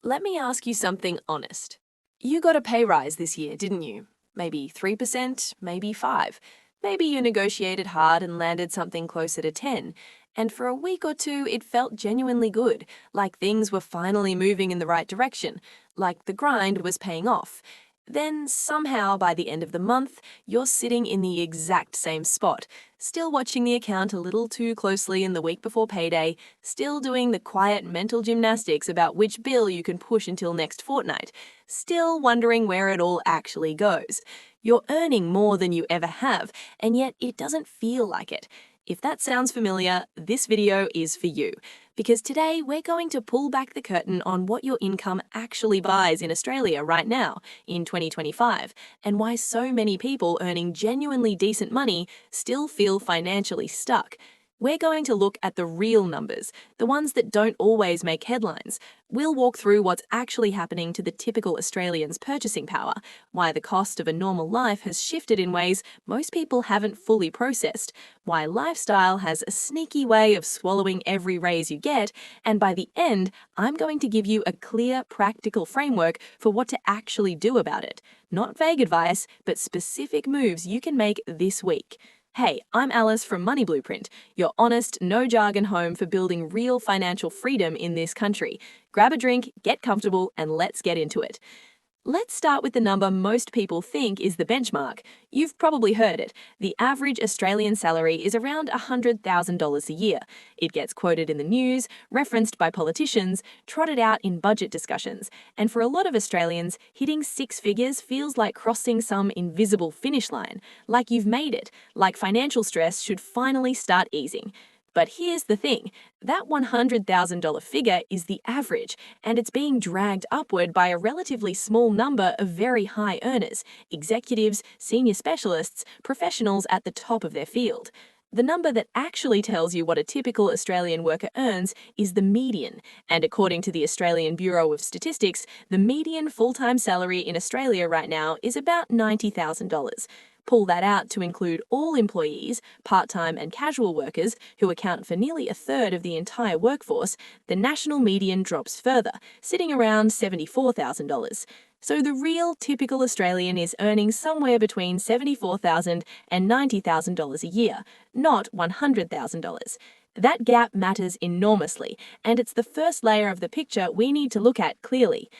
Let me ask you something honest. You got a pay rise this year, didn't you? Maybe 3%, maybe 5. Maybe you negotiated hard and landed something closer to 10. And for a week or two, it felt genuinely good, like things were finally moving in the right direction, like the grind was paying off. Then somehow by the end of the month, you're sitting in the exact same spot, still watching the account a little too closely in the week before payday, still doing the quiet mental gymnastics about which bill you can push until next fortnight, still wondering where it all actually goes. You're earning more than you ever have, and yet it doesn't feel like it. If that sounds familiar, this video is for you. Because today we're going to pull back the curtain on what your income actually buys in Australia right now, in 2025, and why so many people earning genuinely decent money still feel financially stuck. We're going to look at the real numbers, the ones that don't always make headlines. We'll walk through what's actually happening to the typical Australian's purchasing power, why the cost of a normal life has shifted in ways most people haven't fully processed, why lifestyle has a sneaky way of swallowing every raise you get, and by the end, I'm going to give you a clear, practical framework for what to actually do about it. Not vague advice, but specific moves you can make this week. Hey, I'm Alice from Money Blueprint, your honest, no jargon home for building real financial freedom in this country. Grab a drink, get comfortable, and let's get into it. Let's start with the number most people think is the benchmark. You've probably heard it. The average Australian salary is around $100,000 a year. It gets quoted in the news, referenced by politicians, trotted out in budget discussions. And for a lot of Australians, hitting six figures feels like crossing some invisible finish line, like you've made it, like financial stress should finally start easing. But here's the thing, that $100,000 figure is the average, and it's being dragged upward by a relatively small number of very high earners, executives, senior specialists, professionals at the top of their field. The number that actually tells you what a typical Australian worker earns is the median, and according to the Australian Bureau of Statistics, the median full-time salary in Australia right now is about $90,000. Pull that out to include all employees, part-time and casual workers, who account for nearly a third of the entire workforce, the national median drops further, sitting around $74,000. So the real typical Australian is earning somewhere between $74,000 and $90,000 a year, not $100,000. That gap matters enormously, and it's the first layer of the picture we need to look at clearly.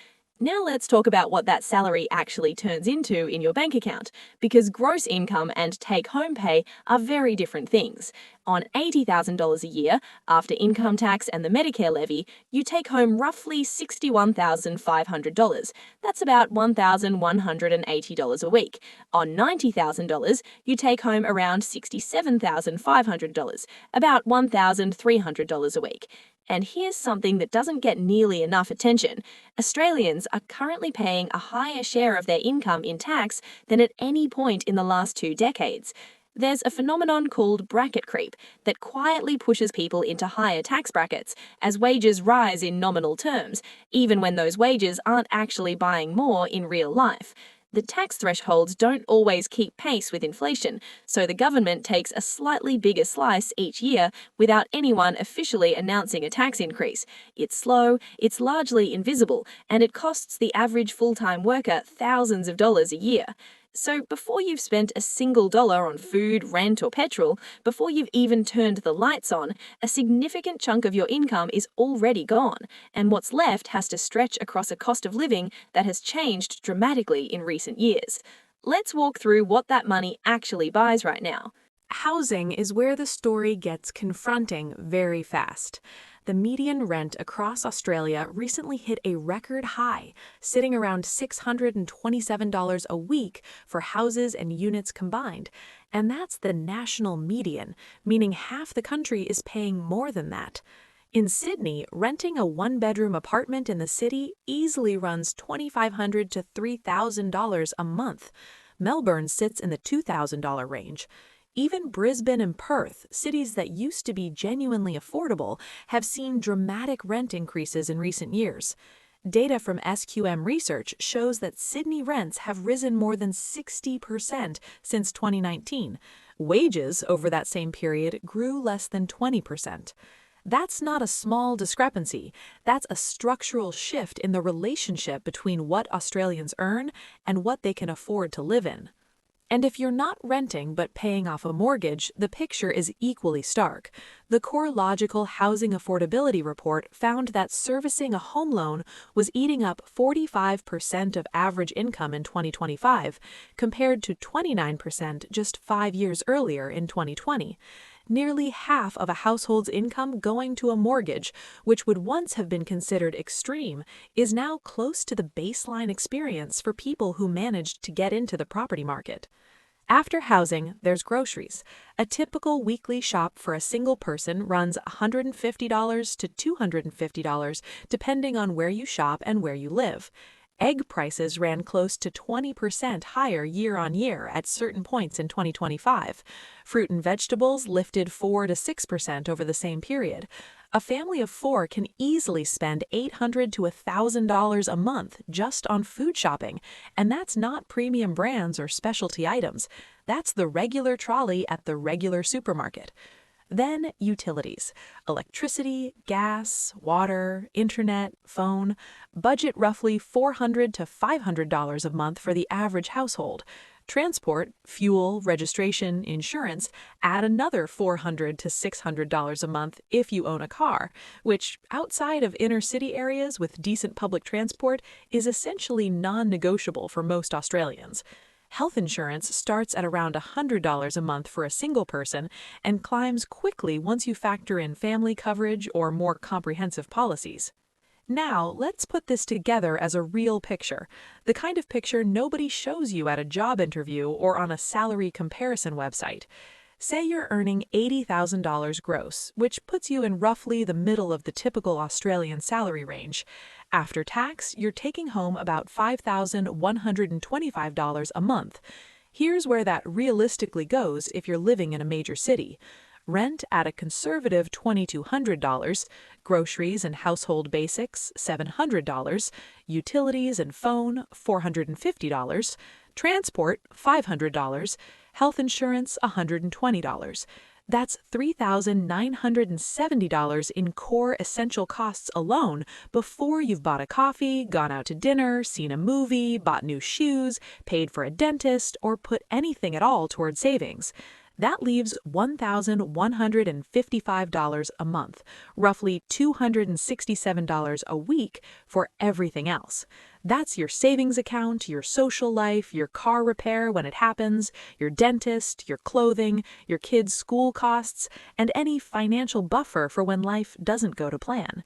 Now let's talk about what that salary actually turns into in your bank account, because gross income and take-home pay are very different things. On $80,000 a year, after income tax and the Medicare levy, you take home roughly $61,500. That's about $1,180 a week. On $90,000, you take home around $67,500, about $1,300 a week. And here's something that doesn't get nearly enough attention. Australians are currently paying a higher share of their income in tax than at any point in the last 2 decades. There's a phenomenon called bracket creep that quietly pushes people into higher tax brackets as wages rise in nominal terms, even when those wages aren't actually buying more in real life. The tax thresholds don't always keep pace with inflation, so the government takes a slightly bigger slice each year without anyone officially announcing a tax increase. It's slow, it's largely invisible, and it costs the average full-time worker thousands of dollars a year. So before you've spent a single dollar on food, rent, or petrol, before you've even turned the lights on, a significant chunk of your income is already gone, and what's left has to stretch across a cost of living that has changed dramatically in recent years. Let's walk through what that money actually buys right now. Housing is where the story gets confronting very fast. The median rent across Australia recently hit a record high, sitting around $627 a week for houses and units combined. And that's the national median, meaning half the country is paying more than that. In Sydney, renting a one-bedroom apartment in the city easily runs $2,500 to $3,000 a month. Melbourne sits in the $2,000 range. Even Brisbane and Perth, cities that used to be genuinely affordable, have seen dramatic rent increases in recent years. Data from SQM Research shows that Sydney rents have risen more than 60% since 2019. Wages over that same period grew less than 20%. That's not a small discrepancy. That's a structural shift in the relationship between what Australians earn and what they can afford to live in. And if you're not renting but paying off a mortgage, the picture is equally stark. The CoreLogical Housing Affordability Report found that servicing a home loan was eating up 45% of average income in 2025, compared to 29% just 5 years earlier in 2020. Nearly half of a household's income going to a mortgage, which would once have been considered extreme, is now close to the baseline experience for people who managed to get into the property market. After housing, there's groceries. A typical weekly shop for a single person runs $150 to $250, depending on where you shop and where you live. Egg prices ran close to 20% higher year on year at certain points in 2025. Fruit and vegetables lifted 4 to 6% over the same period. A family of four can easily spend $800 to $1,000 a month just on food shopping, and that's not premium brands or specialty items. That's the regular trolley at the regular supermarket. Then utilities: electricity, gas, water, internet, phone. Budget roughly $400 to $500 a month for the average household. Transport, fuel, registration, insurance add another $400 to $600 a month if you own a car, which, outside of inner city areas with decent public transport, is essentially non-negotiable for most Australians. Health insurance starts at around $100 a month for a single person and climbs quickly once you factor in family coverage or more comprehensive policies. Now, let's put this together as a real picture, the kind of picture nobody shows you at a job interview or on a salary comparison website. Say you're earning $80,000 gross, which puts you in roughly the middle of the typical Australian salary range. After tax, you're taking home about $5,125 a month. Here's where that realistically goes if you're living in a major city. Rent at a conservative $2,200, groceries and household basics $700, utilities and phone $450, transport $500, health insurance $120. That's $3,970 in core essential costs alone before you've bought a coffee, gone out to dinner, seen a movie, bought new shoes, paid for a dentist, or put anything at all toward savings. That leaves $1,155 a month, roughly $267 a week for everything else. That's your savings account, your social life, your car repair when it happens, your dentist, your clothing, your kids' school costs, and any financial buffer for when life doesn't go to plan.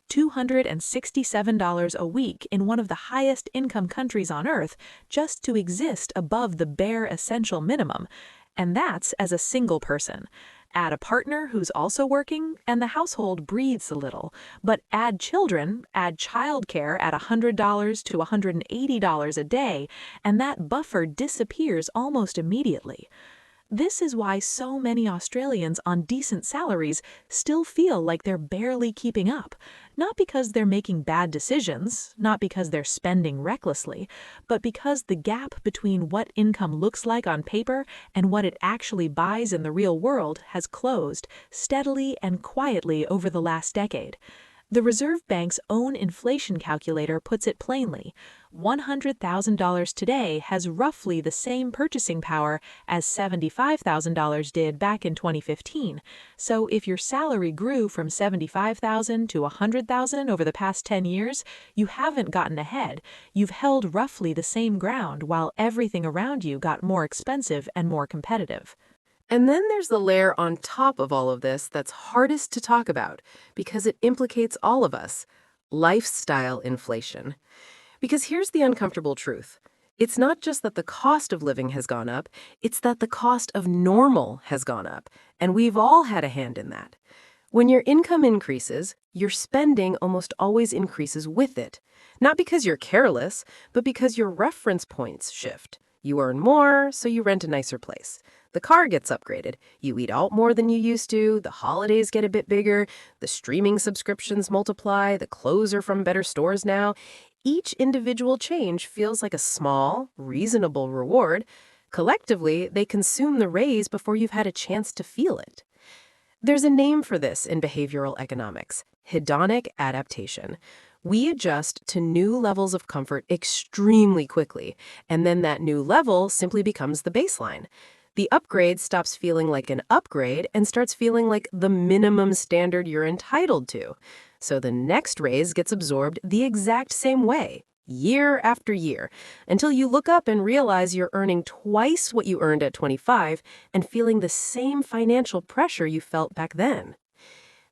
$267 a week in one of the highest income countries on earth just to exist above the bare essential minimum. And that's as a single person. Add a partner who's also working, and the household breathes a little. But add children, add childcare at $100 to $180 a day, and that buffer disappears almost immediately. This is why so many Australians on decent salaries still feel like they're barely keeping up. Not because they're making bad decisions, not because they're spending recklessly, but because the gap between what income looks like on paper and what it actually buys in the real world has closed steadily and quietly over the last decade. The Reserve Bank's own inflation calculator puts it plainly. $100,000 today has roughly the same purchasing power as $75,000 did back in 2015. So if your salary grew from $75,000 to $100,000 over the past 10 years, you haven't gotten ahead. You've held roughly the same ground while everything around you got more expensive and more competitive. And then there's the layer on top of all of this that's hardest to talk about because it implicates all of us: lifestyle inflation. Because here's the uncomfortable truth. It's not just that the cost of living has gone up, it's that the cost of normal has gone up, and we've all had a hand in that. When your income increases, your spending almost always increases with it. Not because you're careless, but because your reference points shift. You earn more, so you rent a nicer place. The car gets upgraded. You eat out more than you used to. The holidays get a bit bigger. The streaming subscriptions multiply. The clothes are from better stores now. Each individual change feels like a small, reasonable reward. Collectively, they consume the raise before you've had a chance to feel it. There's a name for this in behavioral economics: hedonic adaptation. We adjust to new levels of comfort extremely quickly, and then that new level simply becomes the baseline. The upgrade stops feeling like an upgrade and starts feeling like the minimum standard you're entitled to. So the next raise gets absorbed the exact same way, year after year, until you look up and realize you're earning twice what you earned at 25 and feeling the same financial pressure you felt back then.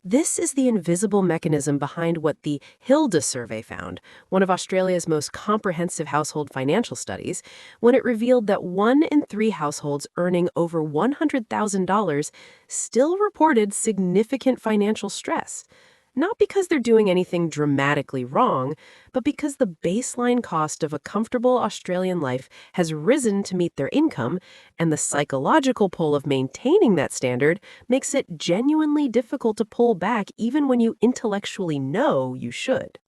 This is the invisible mechanism behind what the Hilda survey found, one of Australia's most comprehensive household financial studies, when it revealed that 1 in 3 households earning over $100,000 still reported significant financial stress. Not because they're doing anything dramatically wrong, but because the baseline cost of a comfortable Australian life has risen to meet their income, and the psychological pull of maintaining that standard makes it genuinely difficult to pull back even when you intellectually know you should.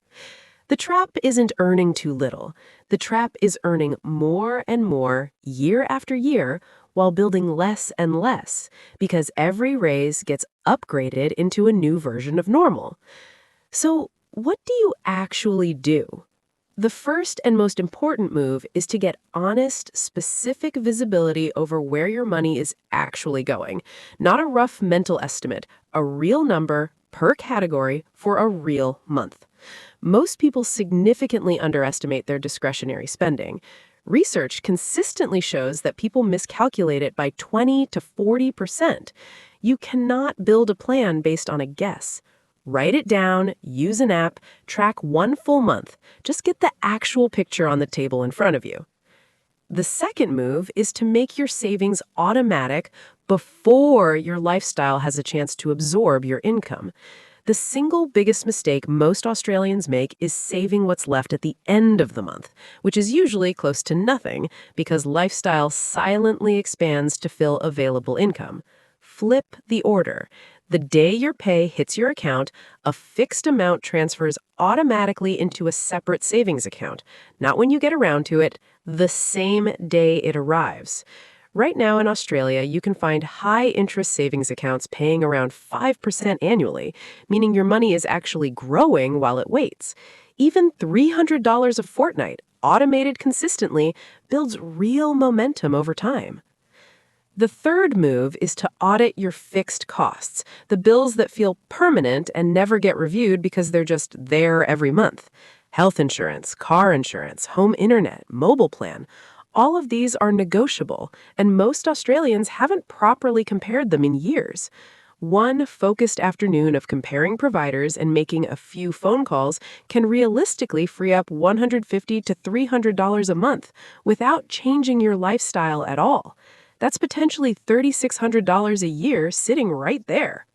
The trap isn't earning too little. The trap is earning more and more year after year while building less and less, because every raise gets upgraded into a new version of normal. So, what do you actually do? The first and most important move is to get honest, specific visibility over where your money is actually going. Not a rough mental estimate, a real number per category for a real month. Most people significantly underestimate their discretionary spending. Research consistently shows that people miscalculate it by 20 to 40%. You cannot build a plan based on a guess. Write it down, use an app, track one full month. Just get the actual picture on the table in front of you. The second move is to make your savings automatic before your lifestyle has a chance to absorb your income. The single biggest mistake most Australians make is saving what's left at the end of the month, which is usually close to nothing because lifestyle silently expands to fill available income. Flip the order. The day your pay hits your account, a fixed amount transfers automatically into a separate savings account, not when you get around to it, the same day it arrives. Right now in Australia, you can find high-interest savings accounts paying around 5% annually, meaning your money is actually growing while it waits. Even $300 a fortnight, automated consistently, builds real momentum over time. The third move is to audit your fixed costs, the bills that feel permanent and never get reviewed because they're just there every month. Health insurance, car insurance, home internet, mobile plan. All of these are negotiable, and most Australians haven't properly compared them in years. One focused afternoon of comparing providers and making a few phone calls can realistically free up $150 to $300 a month without changing your lifestyle at all. That's potentially $3,600 a year sitting right there.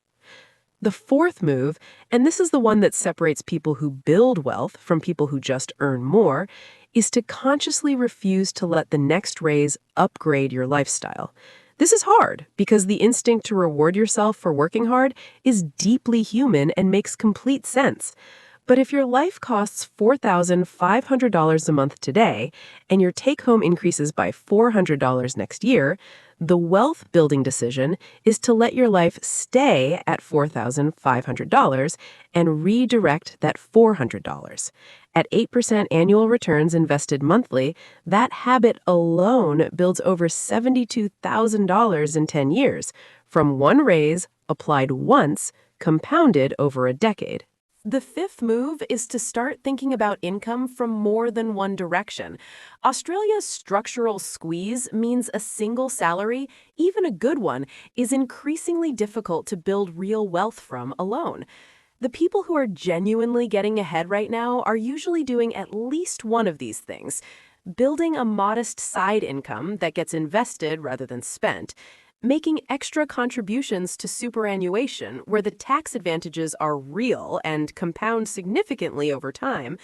The fourth move, and this is the one that separates people who build wealth from people who just earn more, is to consciously refuse to let the next raise upgrade your lifestyle. This is hard because the instinct to reward yourself for working hard is deeply human and makes complete sense. But if your life costs $4,500 a month today and your take-home increases by $400 next year, the wealth-building decision is to let your life stay at $4,500 and redirect that $400. At 8% annual returns invested monthly, that habit alone builds over $72,000 in 10 years, from one raise applied once, compounded over a decade. The fifth move is to start thinking about income from more than one direction. Australia's structural squeeze means a single salary, even a good one, is increasingly difficult to build real wealth from alone. The people who are genuinely getting ahead right now are usually doing at least one of these things: building a modest side income that gets invested rather than spent, making extra contributions to superannuation where the tax advantages are real and compound significantly over time,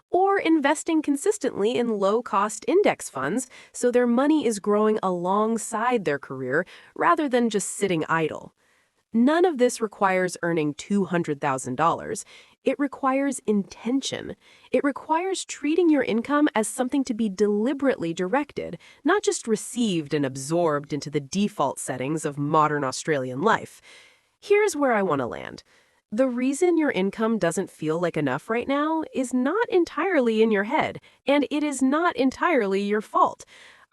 or investing consistently in low-cost index funds so their money is growing alongside their career rather than just sitting idle. None of this requires earning $200,000. It requires intention. It requires treating your income as something to be deliberately directed, not just received and absorbed into the default settings of modern Australian life. Here's where I want to land. The reason your income doesn't feel like enough right now is not entirely in your head, and it is not entirely your fault.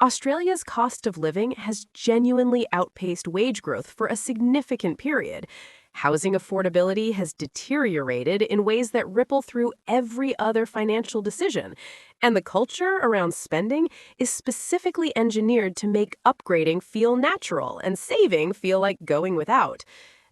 Australia's cost of living has genuinely outpaced wage growth for a significant period. Housing affordability has deteriorated in ways that ripple through every other financial decision. And the culture around spending is specifically engineered to make upgrading feel natural and saving feel like going without.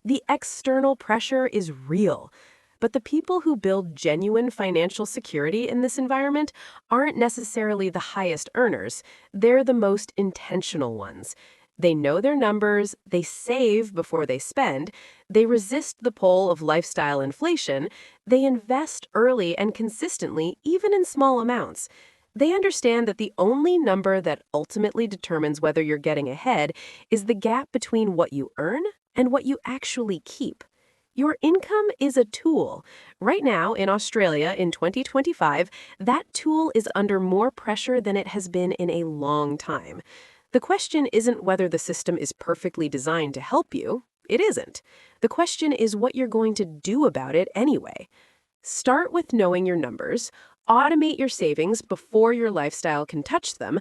The external pressure is real. But the people who build genuine financial security in this environment aren't necessarily the highest earners. They're the most intentional ones. They know their numbers, they save before they spend, they resist the pull of lifestyle inflation, they invest early and consistently, even in small amounts. They understand that the only number that ultimately determines whether you're getting ahead is the gap between what you earn and what you actually keep. Your income is a tool. Right now, in Australia in 2025, that tool is under more pressure than it has been in a long time. The question isn't whether the system is perfectly designed to help you. It isn't. The question is what you're going to do about it anyway. Start with knowing your numbers. Automate your savings before your lifestyle can touch them.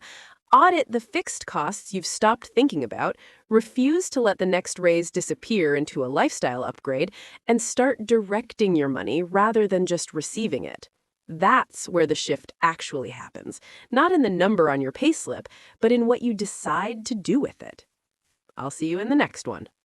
Audit the fixed costs you've stopped thinking about, refuse to let the next raise disappear into a lifestyle upgrade, and start directing your money rather than just receiving it. That's where the shift actually happens, not in the number on your payslip, but in what you decide to do with it. I'll see you in the next one.